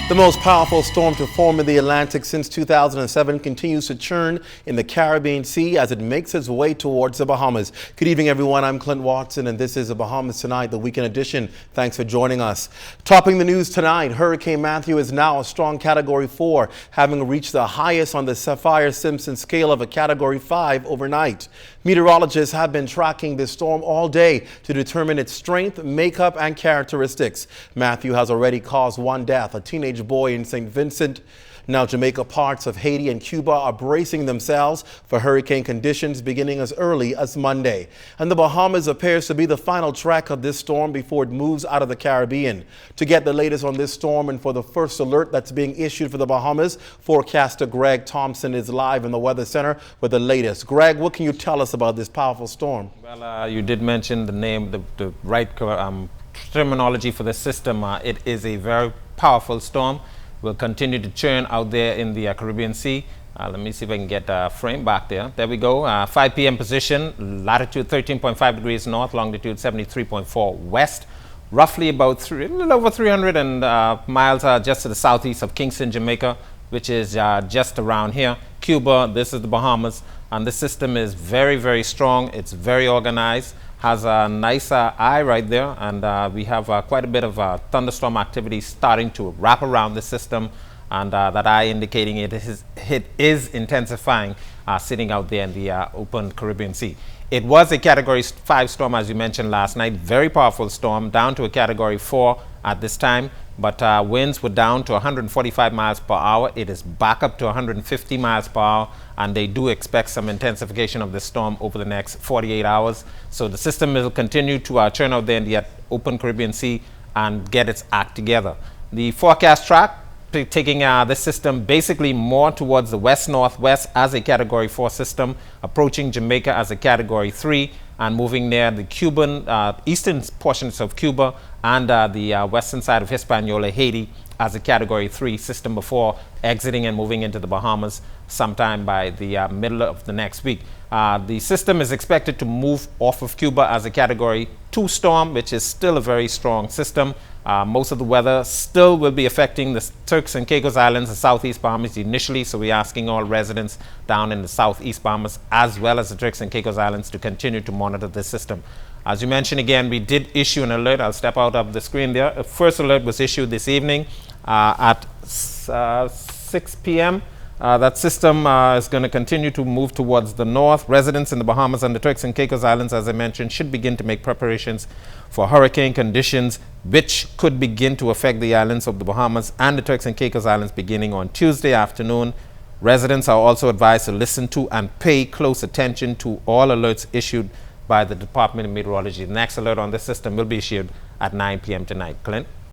The most powerful storm to form in the Atlantic since 2007 continues to churn in the Caribbean Sea as it makes its way towards the Bahamas. Good evening, everyone. I'm Clint Watson, and this is the Bahamas Tonight, the weekend edition. Thanks for joining us. Topping the news tonight, Hurricane Matthew is now a strong Category 4, having reached the highest on the Saffir-Simpson scale of a Category 5 overnight. Meteorologists have been tracking this storm all day to determine its strength, makeup, and characteristics. Matthew has already caused one death, a teenage boy in St. Vincent. Now Jamaica, parts of Haiti and Cuba are bracing themselves for hurricane conditions beginning as early as Monday. And the Bahamas appears to be the final track of this storm before it moves out of the Caribbean. To get the latest on this storm and for the first alert that's being issued for the Bahamas, forecaster Greg Thompson is live in the Weather Center with the latest. Greg, what can you tell us about this powerful storm? Well, you did mention the name, the right terminology for the system. It is a very powerful storm. Will continue to churn out there in the Caribbean Sea. Let me see if I can get a frame back there. There we go. 5 p.m. position, latitude 13.5 degrees north, longitude 73.4 west. Roughly about a little over 300 miles just to the southeast of Kingston, Jamaica, which is just around here. Cuba, this is the Bahamas, and the system is very, very strong. It's very organized. Has a nice eye right there, and we have quite a bit of thunderstorm activity starting to wrap around the system, and that eye indicating it is intensifying, sitting out there in the open Caribbean Sea. It was a Category 5 storm, as you mentioned last night, very powerful storm, down to a Category 4 at this time, but winds were down to 145 miles per hour. It is back up to 150 miles per hour, and they do expect some intensification of the storm over the next 48 hours. So the system will continue to churn out there in the open Caribbean Sea and get its act together. The forecast track taking this system basically more towards the west-northwest as a Category 4 system, approaching Jamaica as a Category 3, and moving near the Cuban, eastern portions of Cuba and the western side of Hispaniola, Haiti, as a Category 3 system before exiting and moving into the Bahamas sometime by the middle of the next week. The system is expected to move off of Cuba as a Category 2 storm, which is still a very strong system. Most of the weather still will be affecting the Turks and Caicos Islands, the southeast Bahamas initially, so we're asking all residents down in the southeast Bahamas as well as the Turks and Caicos Islands to continue to monitor this system. As you mentioned again, we did issue an alert. I'll step out of the screen there. A first alert was issued this evening at 6 p.m. That system is going to continue to move towards the north. Residents in the Bahamas and the Turks and Caicos Islands, as I mentioned, should begin to make preparations for hurricane conditions, which could begin to affect the islands of the Bahamas and the Turks and Caicos Islands beginning on Tuesday afternoon. Residents are also advised to listen to and pay close attention to all alerts issued by the Department of Meteorology. The next alert on this system will be issued at 9 p.m. tonight. Clint?